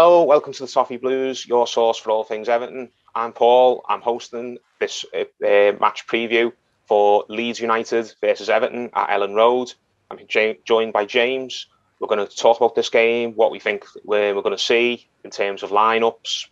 Hello, welcome to the Toffee Blues, your source for all things Everton. I'm Paul. I'm hosting this match preview for Leeds United versus Everton at Ellen Road. I'm joined by James. We're going to talk about this game, what we think we're going to see in terms of lineups,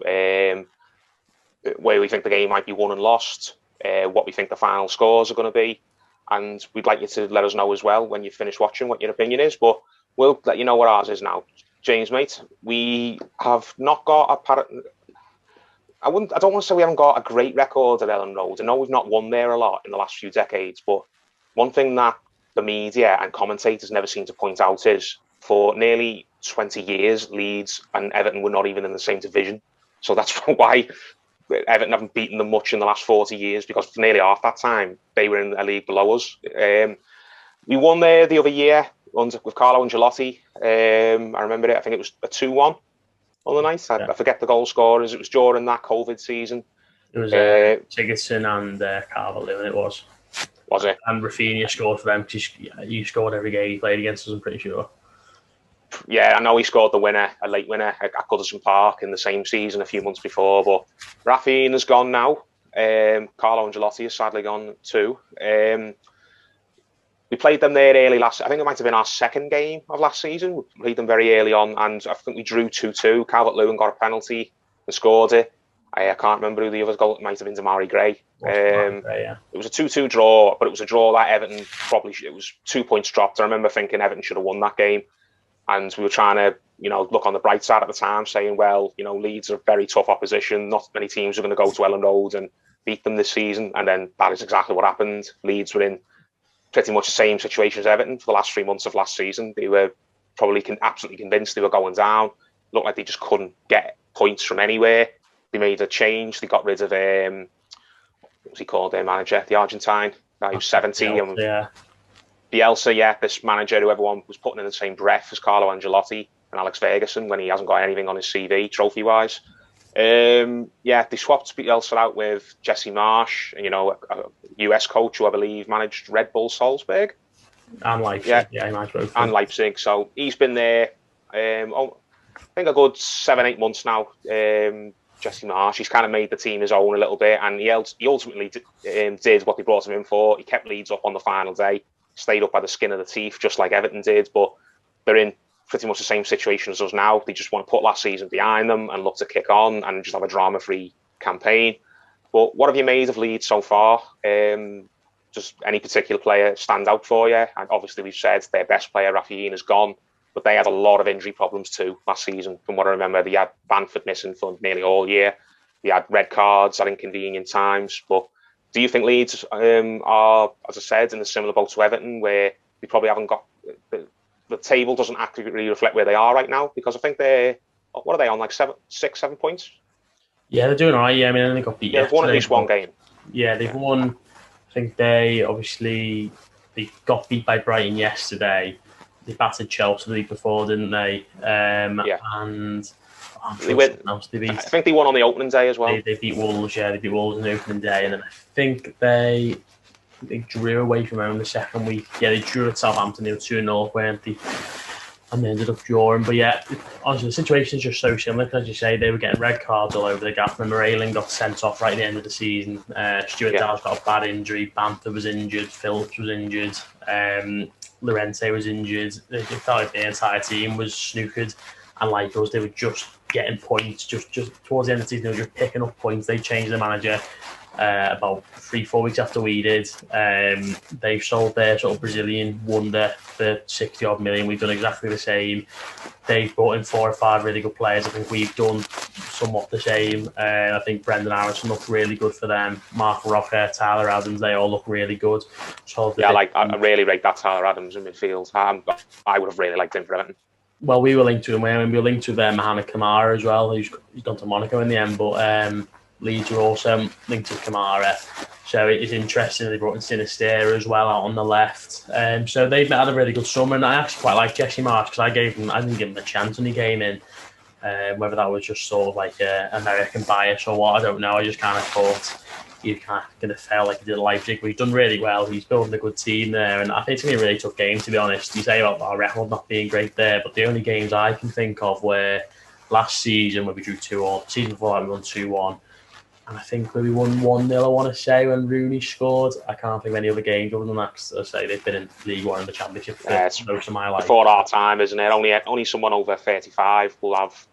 where we think the game might be won and lost, what we think the final scores are going to be. And we'd like you to let us know as well when you finish watching what your opinion is. But we'll let you know what ours is now. James, mate, we have not got I don't want to say we haven't got a great record at Ellen Road. I know we've not won there a lot in the last few decades, but one thing that the media and commentators never seem to point out is for nearly 20 years, Leeds and Everton were not even in the same division. So that's why Everton haven't beaten them much in the last 40 years, because for nearly half that time, they were in a league below us. We won there the other year with Carlo Ancelotti. I remember it. I think it was a 2-1 on the night. I forget the goal scorers. It was during that COVID season. It was Sigurdsson and Barlow, it was. Was it? And Rafinha scored for them. He scored every game he played against us, I'm pretty sure. Yeah, I know he scored the winner, a late winner at Goodison Park in the same season a few months before. But Rafinha's gone now. Carlo Ancelotti is sadly gone too. We played them there early I think it might have been our second game of last season. We played them very early on, and I think we drew 2-2. Calvert-Lewin got a penalty and scored it. I can't remember who the other goal. It might have been Damari Gray. It was a 2-2 draw, but it was a draw that Everton it was 2 points dropped. I remember thinking Everton should have won that game. And we were trying to, look on the bright side at the time, saying, well, Leeds are very tough opposition. Not many teams are going to go to Ellen Road and beat them this season. And then that is exactly what happened. Leeds were in pretty much the same situation as Everton for the last 3 months of last season. They were probably absolutely convinced they were going down. Looked like they just couldn't get points from anywhere. They made a change. They got rid of, what was he called, their manager, the Argentine guy who's 70. Bielsa, this manager who everyone was putting in the same breath as Carlo Ancelotti and Alex Ferguson when he hasn't got anything on his CV, trophy-wise. They swapped Bielsa out with Jesse Marsh, a US coach who I believe managed Red Bull Salzburg. And Leipzig. He managed both. And Leipzig. So he's been there, I think a good 7-8 months now. Jesse Marsh, he's kind of made the team his own a little bit, and he ultimately did what they brought him in for. He kept Leeds up on the final day, stayed up by the skin of the teeth, just like Everton did, but they're in pretty much the same situation as us now. They just want to put last season behind them and look to kick on and just have a drama-free campaign. But what have you made of Leeds so far? Just any particular player stand out for you? And obviously we've said their best player, Rafinha, is gone, but they had a lot of injury problems too last season. From what I remember, they had Banford missing for nearly all year. They had red cards at inconvenient times. But do you think Leeds are, as I said, in a similar boat to Everton, where they probably haven't got... The table doesn't accurately reflect where they are right now, because I think what are they on, like 6, 7 points? Yeah, they're doing all right. Yeah, I mean, they got beat. Yeah, they've won at least one game. Yeah, they've won. I think they got beat by Brighton yesterday. They battered Chelsea the week before, didn't they? And they went. I think they won on the opening day as well. They beat Wolves. Yeah, they beat Wolves on the opening day, and then I think they drew away from home the second week. Yeah, they drew at Southampton. They were 2-0, weren't they? And they ended up drawing. But yeah, honestly, the situation is just so similar. Because as you say, they were getting red cards all over the gap. And Moreland got sent off right at the end of the season. Stuart Dow's got a bad injury. Banford was injured. Phillips was injured. Llorente was injured. It felt like the entire team was snookered. And like us, they were just getting points. Just towards the end of the season, they were just picking up points. They changed the manager about 3-4 weeks after we did. They sold their sort of Brazilian wonder for 60-odd million. We've done exactly the same. They've brought in 4 or 5 really good players. I think we've done somewhat the same. I think Brendan Harrison looked really good for them. Mark Rocker, Tyler Adams, they all look really good. So I really rate that Tyler Adams in midfield. I would have really liked him for Everton. Well, we were linked to him. We were linked to Mohamed Kamara as well. He's gone to Monaco in the end, but Leeds were also linked to Kamara. So it is interesting. They brought in Sinisterra as well out on the left. So they've had a really good summer, and I actually quite like Jesse Marsh because I didn't give him a chance when he came in. Whether that was just sort of like an American bias or what, I don't know. I just kind of thought he's kind of going to fail like he did at Leipzig, but he's done really well. He's building a good team there, and I think it's going to be a really tough game, to be honest. You say about our record not being great there, but the only games I can think of where last season where we drew 2-2. The season before that we won 2-1. And I think we won 1-0, I want to say, when Rooney scored. I can't think of any other games other than that, because I say they've been in League One and the Championship for most of my life. Before our time, isn't it? Only someone over 35 will have,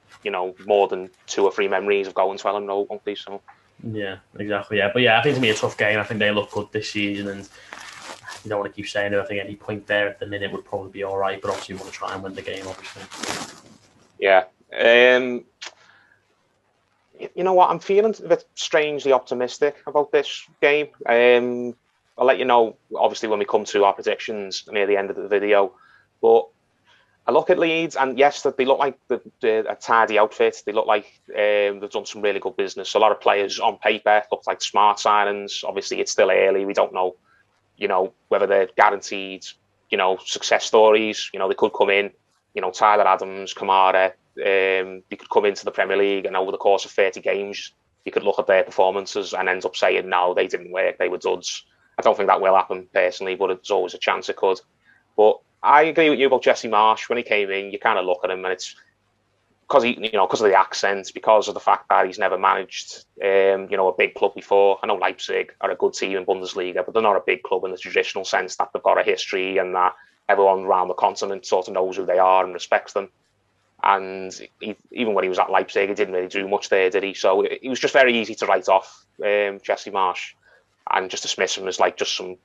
more than 2 or 3 memories of going to Elland Road, won't they? So. Yeah, exactly. Yeah, but yeah, I think it's gonna be a tough game. I think they look good this season, and you don't want to keep saying it. I think any point there at the minute would probably be all right, but obviously you want to try and win the game, obviously. Yeah. You know what? I'm feeling a bit strangely optimistic about this game. I'll let you know, obviously, when we come to our predictions near the end of the video. But I look at Leeds, and yes, that they look like a tidy outfit. They look like they've done some really good business. A lot of players on paper look like smart signings. Obviously, it's still early. We don't know, whether they're guaranteed, success stories. They could come in, Tyler Adams, Kamara. They could come into the Premier League, and over the course of 30 games, you could look at their performances and end up saying, no, they didn't work, they were duds. I don't think that will happen personally, but there's always a chance it could. But I agree with you about Jesse Marsch. When he came in, you kind of look at him, and it's because because of the accent, because of the fact that he's never managed, a big club before. I know Leipzig are a good team in Bundesliga, but they're not a big club in the traditional sense that they've got a history and that everyone around the continent sort of knows who they are and respects them. And even when he was at Leipzig, he didn't really do much there, did he? So it was just very easy to write off Jesse Marsch and just dismiss him as like just some,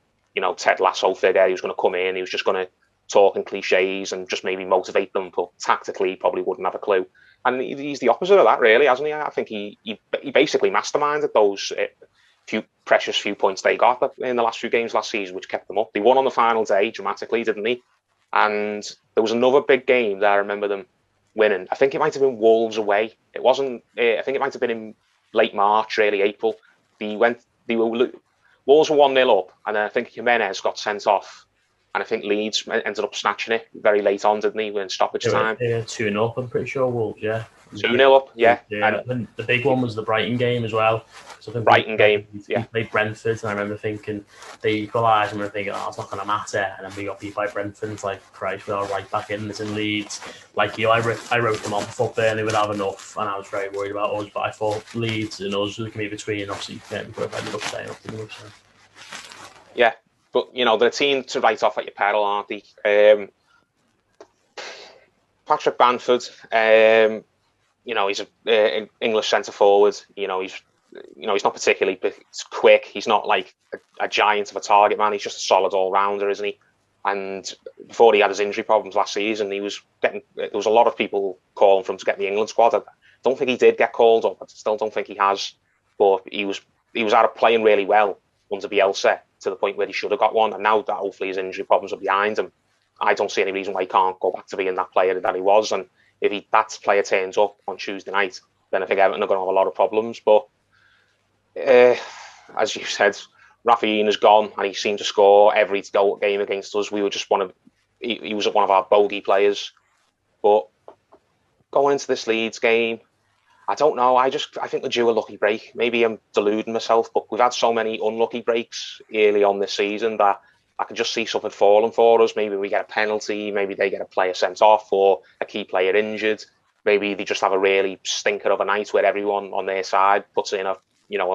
Ted Lasso figure. He was going to come in, he was just going to talk in cliches and just maybe motivate them, but tactically he probably wouldn't have a clue. And he's the opposite of that, really, hasn't he? I think he basically masterminded those precious few points they got in the last few games last season, which kept them up. They won on the final day dramatically, didn't they? And there was another big game that I remember them winning. I think it might have been Wolves away. It wasn't. I think it might have been in late March, early April. Wolves were 1-0 up, and then I think Jimenez got sent off, and I think Leeds ended up snatching it very late on, didn't they? When stoppage time. Yeah, 2-0 up. I'm pretty sure Wolves. Yeah. 2-0 up. Yeah. And the big one was the Brighton game as well. So Brighton game. Yeah. We played Brentford, and I remember thinking they equalised, and we were thinking, it's not going to matter. And then we got beat by Brentford. And it's like, Christ, we're right back in this in Leeds. Like you, I wrote them on before Burnley would have enough, and I was very worried about us. But I thought Leeds and us were going to be between. Obviously, we both ended up staying up, didn't we? So. Yeah, but they're a team to write off at your pedal, aren't they? Patrick Banford. He's an English centre forward. He's not particularly quick. He's not like a giant of a target man. He's just a solid all rounder, isn't he? And before he had his injury problems last season, there was a lot of people calling for him to get in the England squad. I don't think he did get called up. I still don't think he has. But he was out of playing really well under Bielsa to the point where he should have got one. And now that hopefully his injury problems are behind him, I don't see any reason why he can't go back to being that player that he was. And if that player turns up on Tuesday night, then I think Everton are going to have a lot of problems. But as you said, Rafinha is gone, and he seemed to score every game against us. We were just he was one of our bogey players. But going into this Leeds game, I don't know. I think we're due a lucky break. Maybe I'm deluding myself, but we've had so many unlucky breaks early on this season that I can just see something falling for us. Maybe we get a penalty, maybe they get a player sent off or a key player injured. Maybe they just have a really stinker of a night where everyone on their side puts in a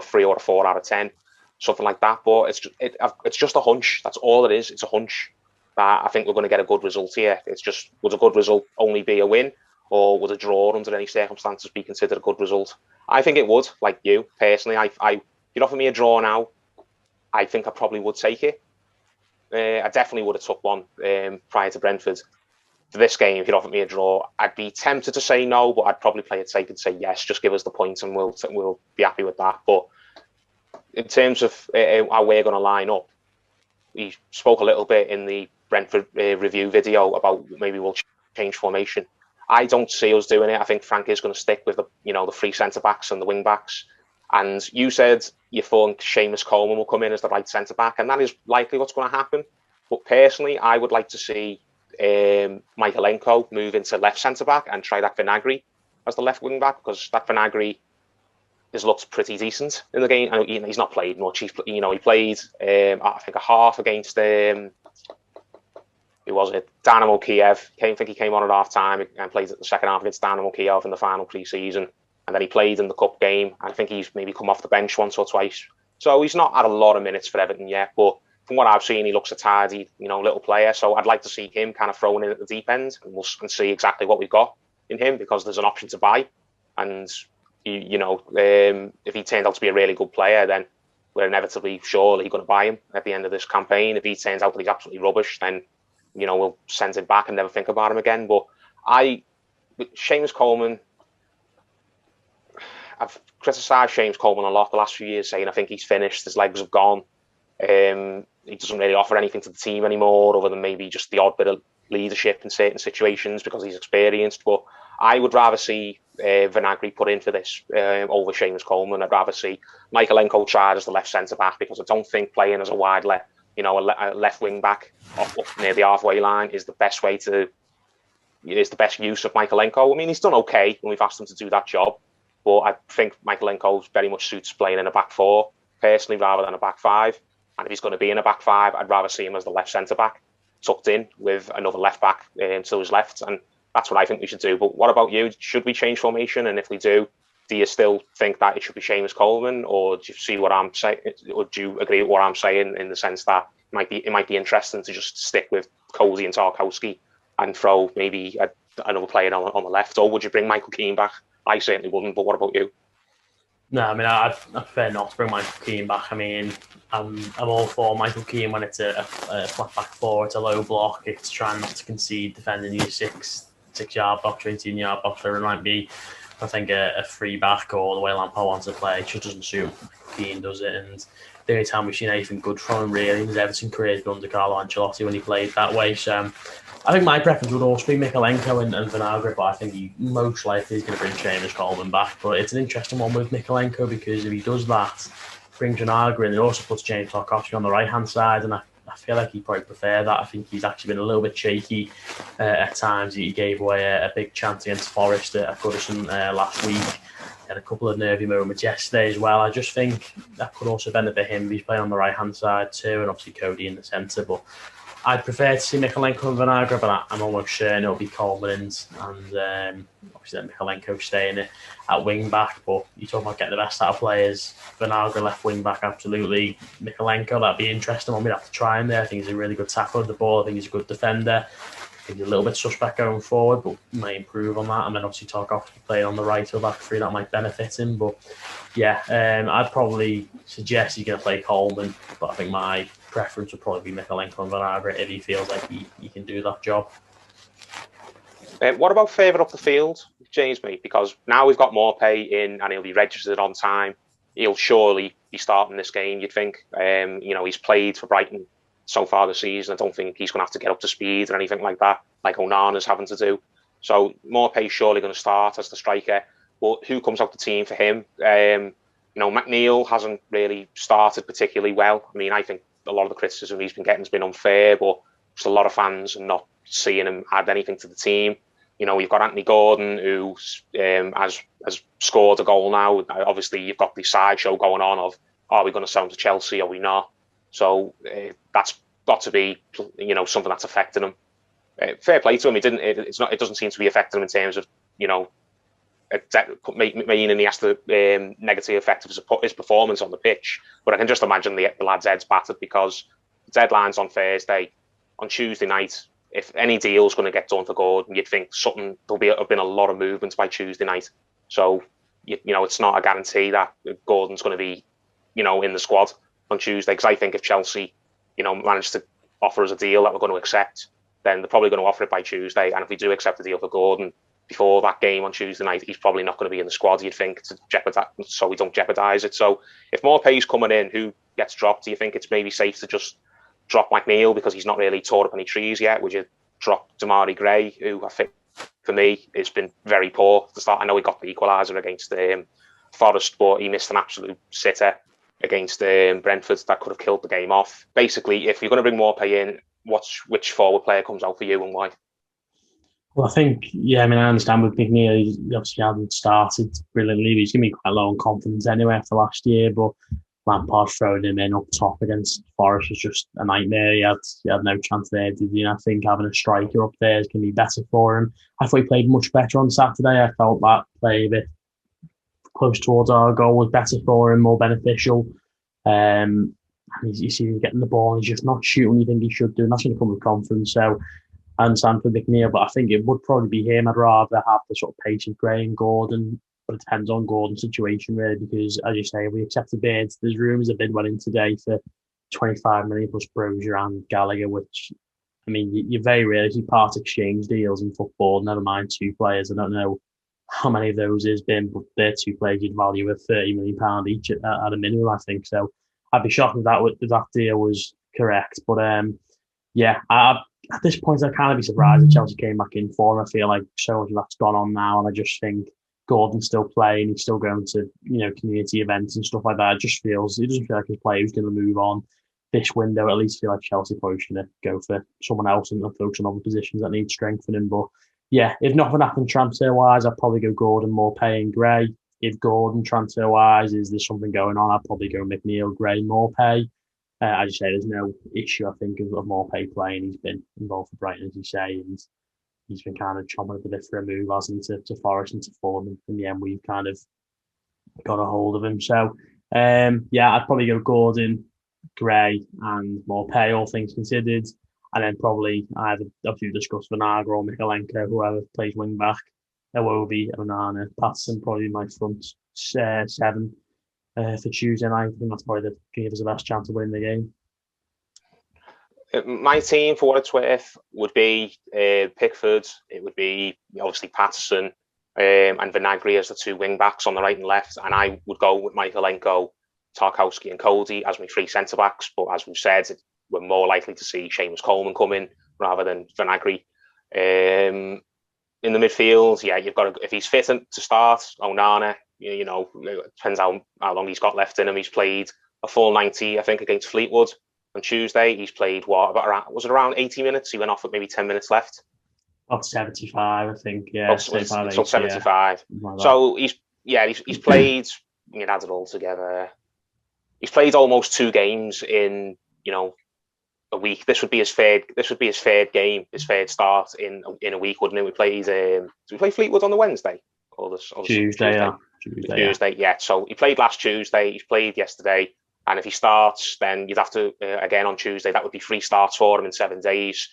3 or a 4 out of 10, something like that. But it's just a hunch. That's all it is. It's a hunch that I think we're going to get a good result here. It's just, would a good result only be a win, or would a draw under any circumstances be considered a good result? I think it would. Like you personally, if you'd offer me a draw now, I think I probably would take it. I definitely would have took one prior to Brentford. For this game, if you'd offered me a draw, I'd be tempted to say no, but I'd probably play it safe and say yes. Just give us the points, and we'll be happy with that. But in terms of how we're going to line up, we spoke a little bit in the Brentford review video about maybe we'll change formation. I don't see us doing it. I think Frank is going to stick with the 3 centre backs and the wing backs. And you said you thought Seamus Coleman will come in as the right centre back, and that is likely what's going to happen. But personally, I would like to see Michaelenko move into left centre back and try that Vinagre as the left wing back, because that Vinagre has looked pretty decent in the game. And he's not played much. He played I think a half against who was it? Dynamo Kiev. I think he came on at half time and played at the second half against Dynamo Kiev in the final pre-season. And then he played in the cup game. I think he's maybe come off the bench once or twice. So he's not had a lot of minutes for Everton yet. But from what I've seen, he looks a tidy, little player. So I'd like to see him kind of thrown in at the deep end, and we'll see exactly what we've got in him, because there's an option to buy. And, if he turned out to be a really good player, then we're inevitably surely going to buy him at the end of this campaign. If he turns out that he's absolutely rubbish, then, we'll send him back and never think about him again. But James Coleman, I've criticised James Coleman a lot the last few years, saying I think he's finished, his legs have gone. He doesn't really offer anything to the team anymore, other than maybe just the odd bit of leadership in certain situations because he's experienced. But I would rather see Vinagre put in for this over James Coleman. I'd rather see Michaelenko tried as the left centre back, because I don't think playing as a wide left, a left wing back up near the halfway line is the best use of Michaelenko. I mean, he's done okay when we've asked him to do that job, but I think Michaelenko very much suits playing in a back four personally rather than a back five. And if he's going to be in a back five, I'd rather see him as the left centre back, tucked in with another left back to his left. And that's what I think we should do. But what about you? Should we change formation? And if we do you still think that it should be James Coleman, or do you see what I'm saying? Or do you agree with what I'm saying in the sense that it might be interesting to just stick with Cozy and Tarkowski and throw maybe another player on the left? Or would you bring Michael Keane back? I certainly wouldn't. But what about you? No, I mean, I prefer not to bring Michael Keane back. I mean, I'm all for Michael Keane when it's a flat back four, it's a low block, it's trying not to concede, defending your 6-yard box, 18-yard box, whatever it might be. I think a free back, or the way Lampard wants to play, it just doesn't suit Keane, does it? And the only time we've seen anything good from him, really, his Everton career has been under Carlo Ancelotti when he played that way. So I think my preference would also be Michaelenko and Vinagre, but I think he most likely is going to bring James Coleman back. But it's an interesting one with Michaelenko, because if he does that, brings Vinagre in, and also puts James Tarkowski on the right-hand side, and I feel like he'd probably prefer that. I think he's actually been a little bit shaky at times. He gave away a big chance against Forest at Goodison last week. He had a couple of nervy moments yesterday as well. I just think that could also benefit him if he's playing on the right-hand side too, and obviously Cody in the centre. But I'd prefer to see Michaelenko and Vinagre, but I'm almost certain it'll be Coleman and obviously then Michaelenko staying at wing back. But you talk about getting the best out of players. Vinagre left wing back, absolutely. Michaelenko, that'd be interesting. I'm going to have to try him there. I think he's a really good tackler of the ball. I think he's a good defender. I think he's a little bit suspect going forward, but may improve on that. And then obviously Tarkowski playing on the right or back three, that might benefit him. But yeah, I'd probably suggest he's going to play Coleman, but I think my preference would probably be Michaelenko and Vinagre if he feels like he can do that job. What about further up the field, James, mate? Because now we've got Morpay in and he'll be registered on time. He'll surely be starting this game, you'd think. He's played for Brighton so far this season. I don't think he's going to have to get up to speed or anything like that, like Onana's having to do. So Morpay's surely going to start as the striker. But who comes out the team for him? McNeil hasn't really started particularly well. I mean, I think a lot of the criticism he's been getting has been unfair, but just a lot of fans are not seeing him add anything to the team. You've got Anthony Gordon, who has scored a goal now. Obviously, you've got the sideshow going on of, are we going to sell him to Chelsea? Are we not? So that's got to be, something that's affecting him. Fair play to him. It doesn't seem to be affecting him in terms of, meaning he has the negative effect of his performance on the pitch. But I can just imagine the lad's head's battered, because the deadline's on Thursday. On Tuesday night, if any deal's going to get done for Gordon, you'd think there'll have been a lot of movements by Tuesday night. So, it's not a guarantee that Gordon's going to be, in the squad on Tuesday. Because I think if Chelsea, manage to offer us a deal that we're going to accept, then they're probably going to offer it by Tuesday. And if we do accept the deal for Gordon before that game on Tuesday night, he's probably not going to be in the squad, you'd think, so we don't jeopardise it. So if Morpay's coming in, who gets dropped? Do you think it's maybe safe to just drop McNeil because he's not really tore up any trees yet? Would you drop Damari Gray, who I think, for me, has been very poor at the start? I know he got the equaliser against Forest, but he missed an absolute sitter against Brentford that could have killed the game off. Basically, if you're going to bring Morpay in, which forward player comes out for you and why? Well, I think, I understand with McNeil, he obviously hasn't started brilliantly. He's going to be quite low on confidence anyway after last year, but Lampard throwing him in up top against Forest was just a nightmare. He had no chance there, did he? And I think having a striker up there is going to be better for him. I thought he played much better on Saturday. I felt that play a bit close towards our goal was better for him, more beneficial. You see him getting the ball and he's just not shooting you think he should do, and that's going to come with confidence. So I understand for McNeil, but I think it would probably be him. I'd rather have the sort of pace of Gray and Gordon, but it depends on Gordon's situation really, because as you say, we accept the bid. There's rumours a bid went in today for 25 million plus Brozier and Gallagher, which, I mean, you very rarely see part exchange deals in football, never mind two players. I don't know how many of those has been, but they're two players you'd value at £30 million each at a minimum, I think. So I'd be shocked if that deal was correct. But at this point, I'd kind of be surprised that Chelsea came back in for him. I feel like so much of that's gone on now, and I just think Gordon's still playing. He's still going to community events and stuff like that. It doesn't feel like his player who's going to move on this window. At least feel like Chelsea probably going to go for someone else and focus on other positions that need strengthening. But yeah, if nothing happened transfer wise, I'd probably go Gordon, Morpay, and Gray. If Gordon transfer wise, is there something going on? I'd probably go McNeil, Gray, Morpay. As you say, there's no issue, I think, of Morpay playing. He's been involved for Brighton, as you say, and he's been kind of chomping at the bit for a move, hasn't he, to Forest and to Fulham. And in the end, we've kind of got a hold of him. So, I'd probably go Gordon, Gray, and Morpay, all things considered. And then probably either, obviously, discuss Vinagre or Mikalenko, whoever plays wing back. Iwobi, Onana, Patterson, probably my front seven for Tuesday night. I think that's probably the give us the best chance of winning the game. My team, for what it's worth, would be Pickford. It would be obviously Patterson and Vinagre as the two wing backs on the right and left. And I would go with Mikalenko, Tarkowski, and Cody as my three centre backs. But as we've said, we're more likely to see James Coleman come in rather than Vinagre. In the midfield, you've got to, if he's fit to start, Onana, it depends how long he's got left in him. He's played a full 90, I think, against Fleetwood on Tuesday. He's played around 80 minutes? He went off with maybe 10 minutes left. About 75, I think. Yeah, 75. Like so he's played. You add it all together. He's played almost 2 games in a week. This would be his third game, his third start in a week, wouldn't it? We play Fleetwood on the Wednesday or Tuesday. Tuesday, yeah. So he played last Tuesday. He's played yesterday, and if he starts, then you'd have to again on Tuesday. That would be 3 starts for him in 7 days.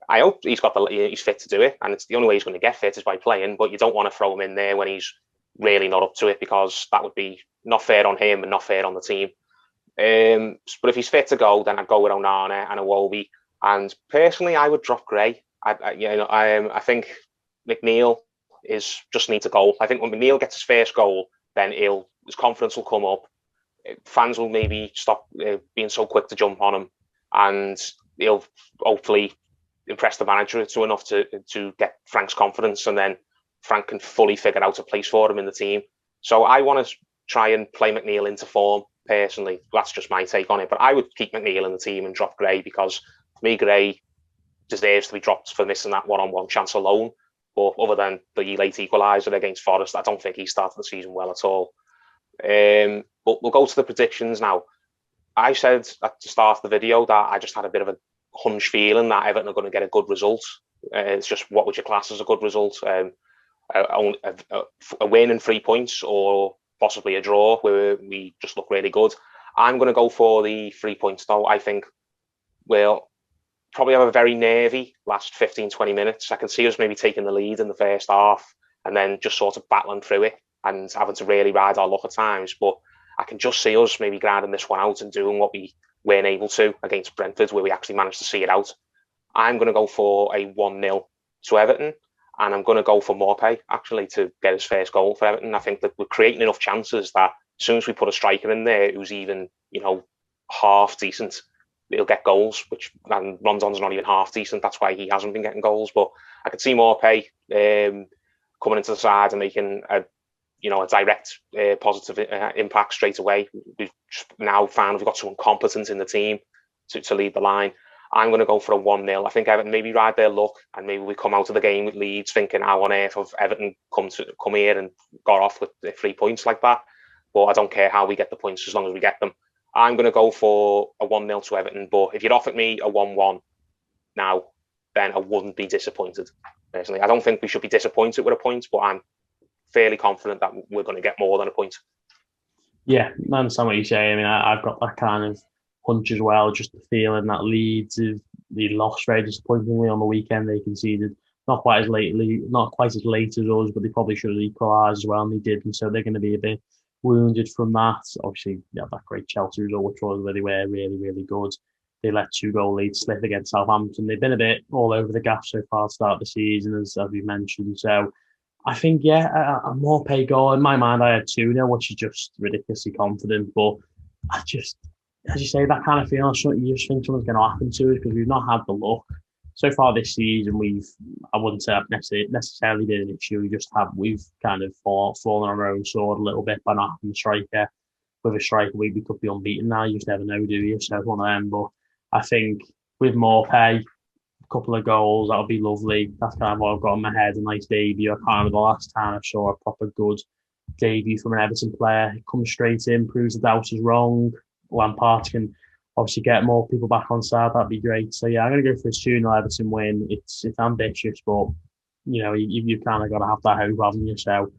I hope he's fit to do it, and it's the only way he's going to get fit is by playing. But you don't want to throw him in there when he's really not up to it, because that would be not fair on him and not fair on the team. But if he's fit to go, then I'd go with Onana and Iwobi. And personally, I would drop Gray. I think McNeil just needs a goal. I think when McNeil gets his first goal, then his confidence will come up. Fans will maybe stop being so quick to jump on him, and he'll hopefully impress the manager enough to get Frank's confidence, and then Frank can fully figure out a place for him in the team. So I want to try and play McNeil into form. Personally, that's just my take on it. But I would keep McNeil in the team and drop Gray, because for me, Gray deserves to be dropped for missing that one-on-one chance alone. But other than the late equaliser against Forest, I don't think he started the season well at all. But we'll go to the predictions now. I said at the start of the video that I just had a bit of a hunch feeling that Everton are going to get a good result. It's just, what would you class as a good result? A win and 3 points, or possibly a draw where we just look really good. I'm going to go for the 3 points though. I think we'll probably have a very nervy last 15-20 minutes. I can see us maybe taking the lead in the first half and then just sort of battling through it and having to really ride our luck at times. But I can just see us maybe grinding this one out and doing what we weren't able to against Brentford, where we actually managed to see it out. I'm going to go for a 1-0 to Everton. And I'm going to go for Morpay, actually, to get his first goal for Everton. I think that we're creating enough chances that as soon as we put a striker in there who's even, half decent, he'll get goals, and Rondon's not even half decent. That's why he hasn't been getting goals. But I could see Morpay coming into the side and making a direct positive impact straight away. We've now found we've got someone competent in the team to lead the line. I'm going to go for a 1-0. I think Everton maybe ride their luck, and maybe we come out of the game with Leeds thinking, how on earth have Everton come here and got off with 3 points like that? But I don't care how we get the points as long as we get them. I'm going to go for a 1-0 to Everton. But if you'd offered me a 1-1 now, then I wouldn't be disappointed, personally. I don't think we should be disappointed with a point, but I'm fairly confident that we're going to get more than a point. Yeah, I understand what you say. I mean, I've got that kind of hunch as well, just the feeling that Leeds, they lost very disappointingly on the weekend. They conceded not quite as late as us, but they probably should have equalised as well, and they didn't. So they're going to be a bit wounded from that. Obviously, yeah, that great Chelsea result, which was where they were really, really good. They let 2-goal lead slip against Southampton. They've been a bit all over the gap so far to start the season, as we mentioned. So I think, yeah, a more pay goal. In my mind, I had 2-0, which is just ridiculously confident. But I just, as you say, that kind of feeling, you just think something's going to happen to us because we've not had the luck. So far this season, I wouldn't say I've necessarily been an issue. We've kind of fallen on our own sword a little bit by not having a striker. With a striker, we could be unbeaten now. You just never know, do you? So it's one of them. But I think with more pay, a couple of goals, that would be lovely. That's kind of what I've got in my head. A nice debut. I can't remember the last time I saw a proper good debut from an Everton player. It comes straight in, proves the doubt is wrong. Lampard can obviously get more people back on side. That'd be great. So yeah, I'm going to go for a 2-0 Everton win. It's ambitious, but you kind of got to have that hope, haven't you? So,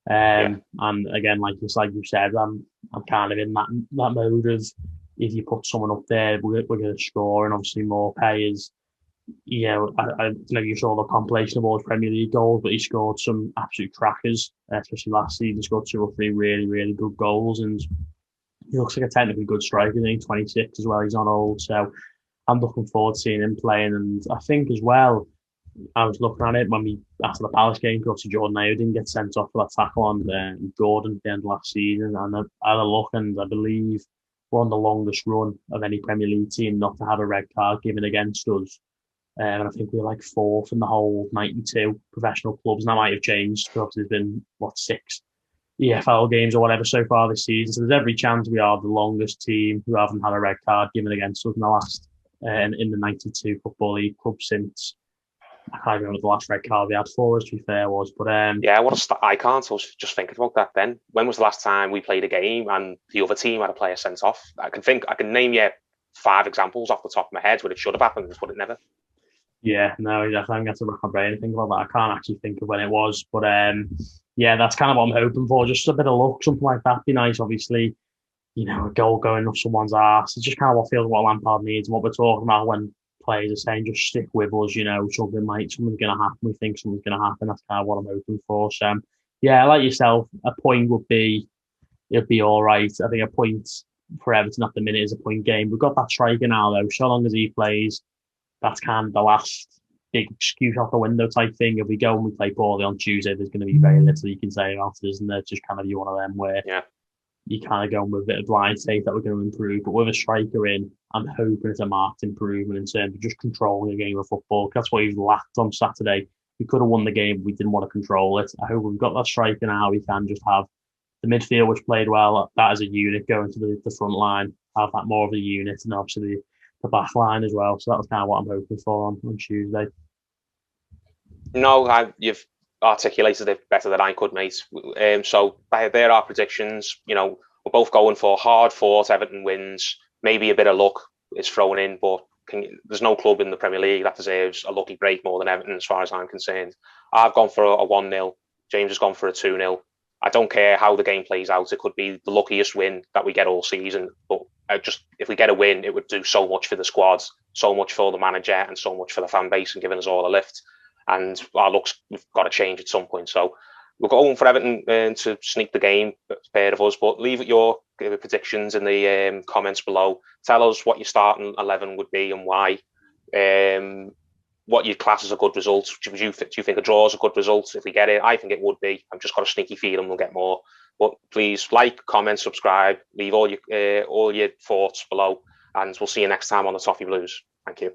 and again, like you said, I'm kind of in that mode of if you put someone up there, we're going to score, and obviously more pay is. I don't know if you saw the compilation of all his Premier League goals, but he scored some absolute crackers, especially last season. He scored 2 or 3 really, really good goals, and he looks like a technically good striker. He's 26 as well. He's not old, so I'm looking forward to seeing him playing. And I think as well, I was looking at it after the Palace game, because Jordan Ayew didn't get sent off for that tackle on Gordon at the end of last season. And I had a look, and I believe we're on the longest run of any Premier League team not to have a red card given against us. And I think we're like 4th in the whole 92 professional clubs, and that might have changed because there's been 6 EFL games or whatever so far this season. So there's every chance we are the longest team who haven't had a red card given against us in the last in the 92 Football League club since. I can't remember the last red card we had for us, to be fair, was. But I can't. I was just thinking about that then. When was the last time we played a game and the other team had a player sent off? I can name you 5 examples off the top of my head where it should have happened, but it never. Yeah, no, I think that's a rack my brain and think about that. I can't actually think of when it was, but yeah, that's kind of what I'm hoping for. Just a bit of luck, something like that. Be nice, obviously. A goal going off someone's arse. It's just kind of what feels what Lampard needs and what we're talking about when players are saying just stick with us. Something's going to happen. We think something's going to happen. That's kind of what I'm hoping for. So yeah, like yourself, a point it'd be all right. I think a point for Everton at the minute is a point game. We've got that striker now though. So long as he plays, that's kind of the last big excuse out the window type thing. If we go and we play poorly on Tuesday, there's going to be very little you can say about it, isn't there? It's just kind of one of them where you kind of go with a bit of blind faith that we're going to improve. But with a striker in, I'm hoping it's a marked improvement in terms of just controlling a game of football. That's what he lacked on Saturday. We could have won the game, but we didn't want to control it. I hope we've got that striker now. We can just have the midfield, which played well, that as a unit, going to the front line, have that more of a unit, and obviously the back line as well. So that was kind of what I'm hoping for on Tuesday. No, you've articulated it better than I could, mate. So there are predictions. We're both going for hard-fought Everton wins. Maybe a bit of luck is thrown in, but there's no club in the Premier League that deserves a lucky break more than Everton, as far as I'm concerned. I've gone for a 1-0. James has gone for a 2-0. I don't care how the game plays out. It could be the luckiest win that we get all season, but if we get a win, it would do so much for the squad, so much for the manager, and so much for the fan base, and giving us all a lift. And our looks, we've got to change at some point. So we're going for Everton to sneak the game, a pair of us. But leave your predictions in the comments below. Tell us what your starting 11 would be and why. What you'd class as a good result. Do you think a draw is a good result? If we get it, I think it would be. I've just got a sneaky feeling we'll get more. But please like, comment, subscribe, leave all your thoughts below, and we'll see you next time on the Toffee Blues. Thank you.